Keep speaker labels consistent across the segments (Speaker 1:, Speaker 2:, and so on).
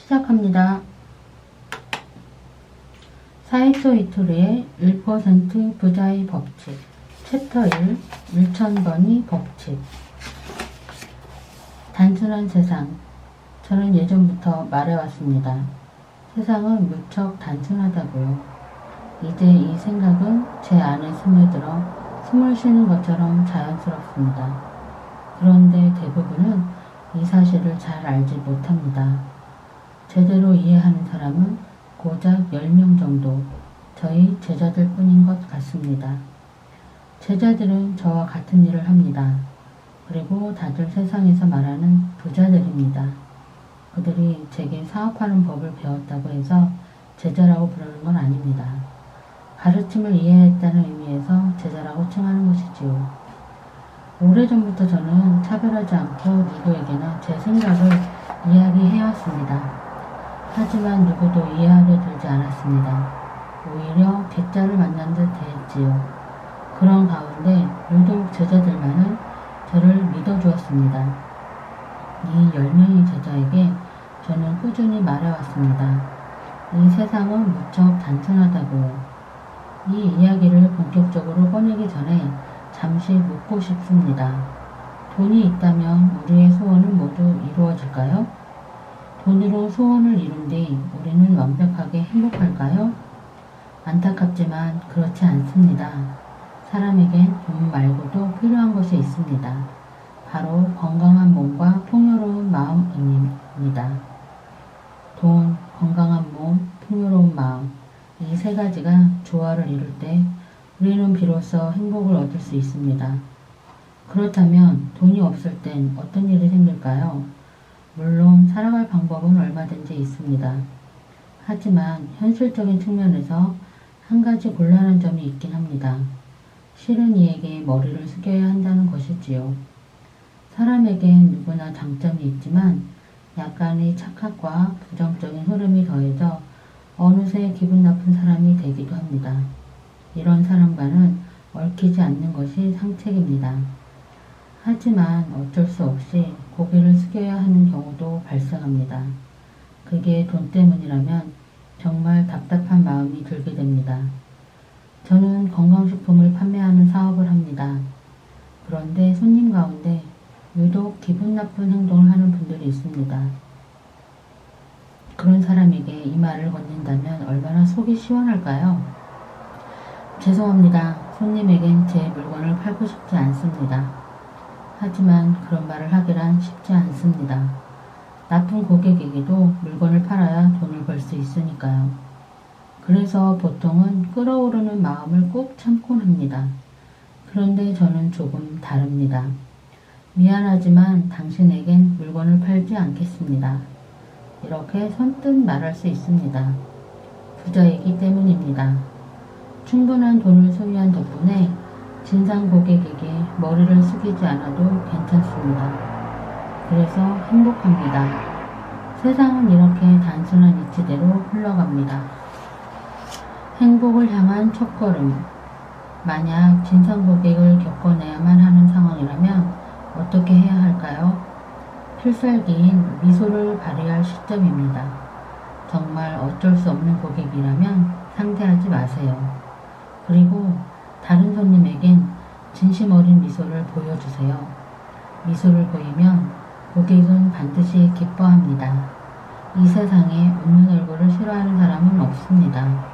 Speaker 1: 시작합니다. 사이토 이토리의 1% 부자의 법칙 챕터 1 1000번의 법칙. 단순한 세상. 저는 예전부터 말해왔습니다. 세상은 무척 단순하다고요. 이제 이 생각은 제 안에 스며들어 숨을 쉬는 것처럼 자연스럽습니다. 그런데 대부분은 이 사실을 잘 알지 못합니다. 제대로 이해하는 사람은 고작 10명 정도, 저희 제자들 뿐인 것 같습니다. 제자들은 저와 같은 일을 합니다. 그리고 다들 세상에서 말하는 부자들입니다. 그들이 제게 사업하는 법을 배웠다고 해서 제자라고 부르는 건 아닙니다. 가르침을 이해했다는 의미에서 제자라고 칭하는 것이지요. 오래전부터 저는 차별하지 않고 누구에게나 제 생각을 이야기해왔습니다. 하지만 누구도 이해하려 들지 않았습니다. 오히려 괴짜를 만난 듯 했지요. 그런 가운데 유독 제자들만은 저를 믿어주었습니다. 이 10명의 제자에게 저는 꾸준히 말해왔습니다. 이 세상은 무척 단순하다고요. 이 이야기를 본격적으로 꺼내기 전에 잠시 묻고 싶습니다. 돈이 있다면 우리의 소원은 모두 이루어질까요? 돈으로 소원을 이룬 뒤 우리는 완벽하게 행복할까요? 안타깝지만 그렇지 않습니다. 사람에겐 돈 말고도 필요한 것이 있습니다. 바로 건강한 몸과 풍요로운 마음입니다. 돈, 건강한 몸, 풍요로운 마음, 이 세 가지가 조화를 이룰 때 우리는 비로소 행복을 얻을 수 있습니다. 그렇다면 돈이 없을 땐 어떤 일이 생길까요? 물론 살아갈 방법은 얼마든지 있습니다. 하지만 현실적인 측면에서 한 가지 곤란한 점이 있긴 합니다. 실은 이에게 머리를 숙여야 한다는 것이지요. 사람에겐 누구나 장점이 있지만 약간의 착각과 부정적인 흐름이 더해져 어느새 기분 나쁜 사람이 되기도 합니다. 이런 사람과는 얽히지 않는 것이 상책입니다. 하지만 어쩔 수 없이 고개를 숙여야 하는 경우도 발생합니다. 그게 돈 때문이라면 정말 답답한 마음이 들게 됩니다. 저는 건강식품을 판매하는 사업을 합니다. 그런데 손님 가운데 유독 기분 나쁜 행동을 하는 분들이 있습니다. 그런 사람에게 이 말을 건넨다면 얼마나 속이 시원할까요? 죄송합니다. 손님에겐 제 물건을 팔고 싶지 않습니다. 하지만 그런 말을 하기란 쉽지 않습니다. 나쁜 고객에게도 물건을 팔아야 돈을 벌 수 있으니까요. 그래서 보통은 끓어오르는 마음을 꾹 참곤 합니다. 그런데 저는 조금 다릅니다. 미안하지만 당신에겐 물건을 팔지 않겠습니다. 이렇게 선뜻 말할 수 있습니다. 부자이기 때문입니다. 충분한 돈을 소유한 덕분에 진상 고객에게 머리를 숙이지 않아도 괜찮습니다. 그래서 행복합니다. 세상은 이렇게 단순한 이치대로 흘러갑니다. 행복을 향한 첫걸음. 만약 진상 고객을 겪어내야만 하는 상황이라면 어떻게 해야 할까요? 필살기인 미소를 발휘할 시점입니다. 정말 어쩔 수 없는 고객이라면 상대하지 마세요. 그리고 다른 손님에겐 진심 어린 미소를 보여주세요. 미소를 보이면 고객은 반드시 기뻐합니다. 이 세상에 웃는 얼굴을 싫어하는 사람은 없습니다.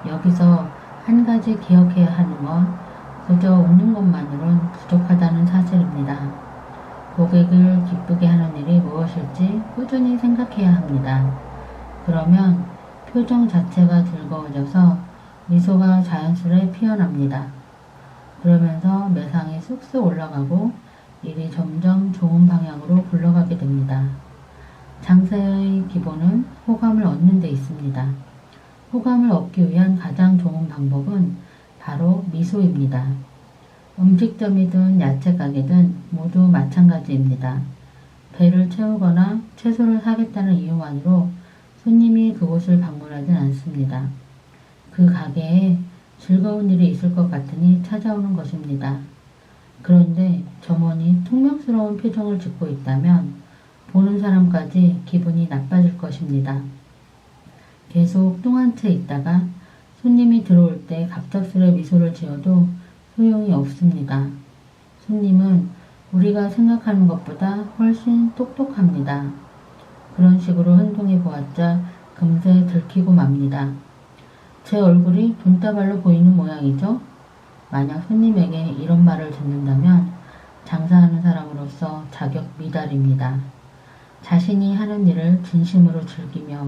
Speaker 1: 여기서 한 가지 기억해야 하는 건 그저 웃는 것만으론 부족하다는 사실입니다. 고객을 기쁘게 하는 일이 무엇일지 꾸준히 생각해야 합니다. 그러면 표정 자체가 즐거워져서 미소가 자연스레 피어납니다. 그러면서 매상이 쑥쑥 올라가고 일이 점점 좋은 방향으로 굴러가게 됩니다. 장사의 기본은 호감을 얻는 데 있습니다. 호감을 얻기 위한 가장 좋은 방법은 바로 미소입니다. 음식점이든 야채 가게든 모두 마찬가지입니다. 배를 채우거나 채소를 사겠다는 이유만으로 손님이 그곳을 방문하진 않습니다. 그 가게에 즐거운 일이 있을 것 같으니 찾아오는 것입니다. 그런데 점원이 퉁명스러운 표정을 짓고 있다면 보는 사람까지 기분이 나빠질 것입니다. 계속 뚱한 채 있다가 손님이 들어올 때 갑작스레 미소를 지어도 소용이 없습니다. 손님은 우리가 생각하는 것보다 훨씬 똑똑합니다. 그런 식으로 행동해 보았자 금세 들키고 맙니다. 제 얼굴이 돈다발로 보이는 모양이죠? 만약 손님에게 이런 말을 듣는다면 장사하는 사람으로서 자격 미달입니다. 자신이 하는 일을 진심으로 즐기며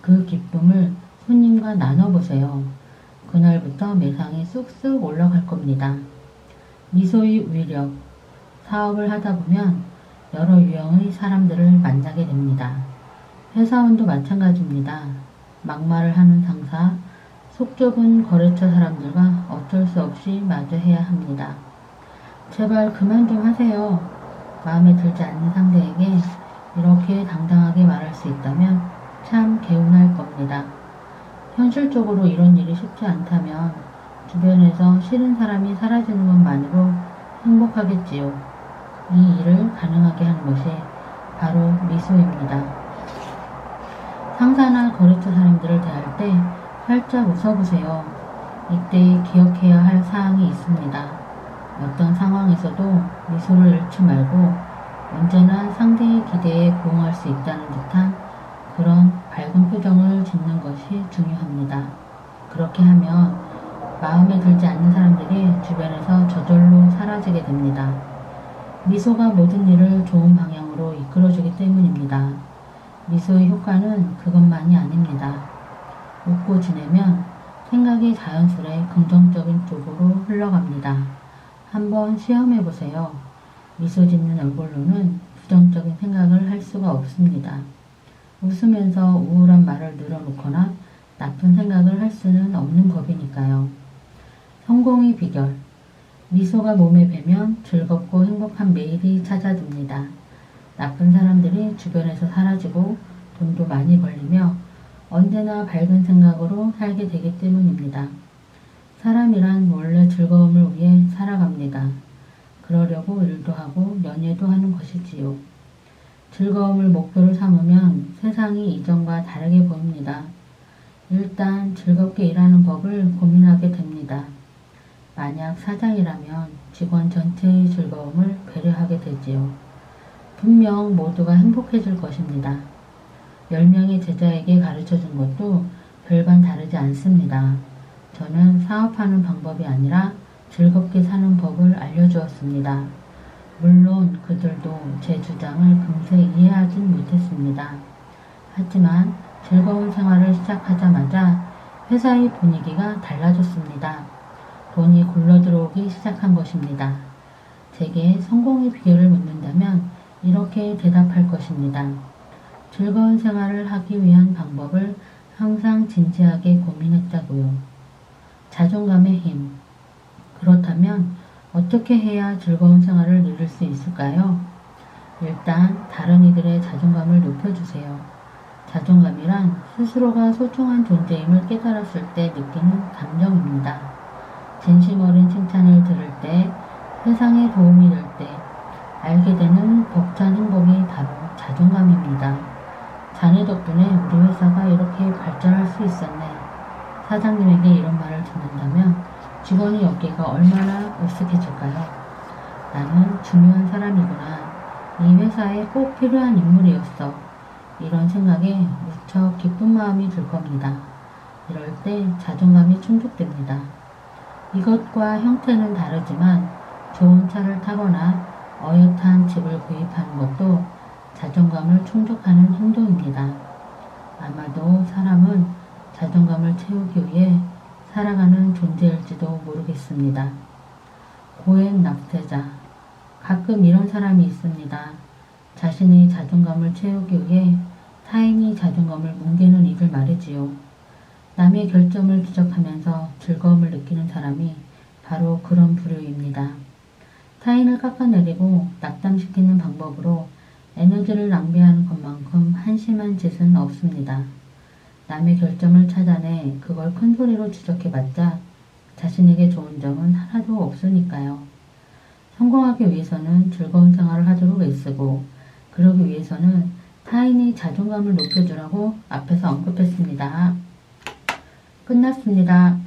Speaker 1: 그 기쁨을 손님과 나눠보세요. 그날부터 매상이 쑥쑥 올라갈 겁니다. 미소의 위력. 사업을 하다 보면 여러 유형의 사람들을 만나게 됩니다. 회사원도 마찬가지입니다. 막말을 하는 상사, 속 좁은 거래처 사람들과 어쩔 수 없이 마주해야 합니다. 제발 그만 좀 하세요. 마음에 들지 않는 상대에게 이렇게 당당하게 말할 수 있다면 참 개운할 겁니다. 현실적으로 이런 일이 쉽지 않다면 주변에서 싫은 사람이 사라지는 것만으로 행복하겠지요. 이 일을 가능하게 하는 것이 바로 미소입니다. 상사나 거래처 사람들을 대할 때 활짝 웃어보세요. 이때 기억해야 할 사항이 있습니다. 어떤 상황에서도 미소를 잃지 말고 언제나 상대의 기대에 부응할 수 있다는 듯한 그런 밝은 표정을 짓는 것이 중요합니다. 그렇게 하면 마음에 들지 않는 사람들이 주변에서 저절로 사라지게 됩니다. 미소가 모든 일을 좋은 방향으로 이끌어주기 때문입니다. 미소의 효과는 그것만이 아닙니다. 웃고 지내면 생각이 자연스레 긍정적인 쪽으로 흘러갑니다. 한번 시험해보세요. 미소 짓는 얼굴로는 부정적인 생각을 할 수가 없습니다. 웃으면서 우울한 말을 늘어놓거나 나쁜 생각을 할 수는 없는 법이니까요. 성공의 비결. 미소가 몸에 배면 즐겁고 행복한 매일이 찾아듭니다. 나쁜 사람들이 주변에서 사라지고 돈도 많이 벌리며 언제나 밝은 생각으로 살게 되기 때문입니다. 사람이란 원래 즐거움을 위해 살아갑니다. 그러려고 일도 하고 연애도 하는 것이지요. 즐거움을 목표로 삼으면 세상이 이전과 다르게 보입니다. 일단 즐겁게 일하는 법을 고민하게 됩니다. 만약 사장이라면 직원 전체의 즐거움을 배려하게 되지요. 분명 모두가 행복해질 것입니다. 10명의 제자에게 가르쳐준 것도 별반 다르지 않습니다. 저는 사업하는 방법이 아니라 즐겁게 사는 법을 알려주었습니다. 물론 그들도 제 주장을 금세 이해하진 못했습니다. 하지만 즐거운 생활을 시작하자마자 회사의 분위기가 달라졌습니다. 돈이 굴러들어오기 시작한 것입니다. 제게 성공의 비결을 묻는다면 이렇게 대답할 것입니다. 즐거운 생활을 하기 위한 방법을 항상 진지하게 고민했다고요. 자존감의 힘. 그렇다면 어떻게 해야 즐거운 생활을 누릴 수 있을까요? 일단 다른 이들의 자존감을 높여주세요. 자존감이란 스스로가 소중한 존재임을 깨달았을 때 느끼는 감정입니다. 진심 어린 칭찬을 들을 때, 세상에 도움이 될 때 알게 되는 벅찬 행복이 바로 자존감입니다. 자네 덕분에 우리 회사가 이렇게 발전할 수 있었네. 사장님에게 이런 말을 듣는다면 직원의 어깨가 얼마나 으쓱해질까요? 나는 중요한 사람이구나. 이 회사에 꼭 필요한 인물이었어. 이런 생각에 무척 기쁜 마음이 들 겁니다. 이럴 때 자존감이 충족됩니다. 이것과 형태는 다르지만 좋은 차를 타거나 어엿한 집을 구입하는 것도 자존감을 충족하는 행동입니다. 아마도 사람은 자존감을 채우기 위해 살아가는 존재일지도 모르겠습니다. 고액 납세자. 가끔 이런 사람이 있습니다. 자신의 자존감을 채우기 위해 타인의 자존감을 뭉개는 이들 말이지요. 남의 결점을 지적하면서 즐거움을 느끼는 사람이 바로 그런 부류입니다. 타인을 깎아내리고 낙담시키는 방법으로 에너지를 낭비하는 것만큼 한심한 짓은 없습니다. 남의 결점을 찾아내 그걸 큰 소리로 지적해봤자 자신에게 좋은 점은 하나도 없으니까요. 성공하기 위해서는 즐거운 생활을 하도록 애쓰고 그러기 위해서는 타인이 자존감을 높여주라고 앞에서 언급했습니다. 끝났습니다.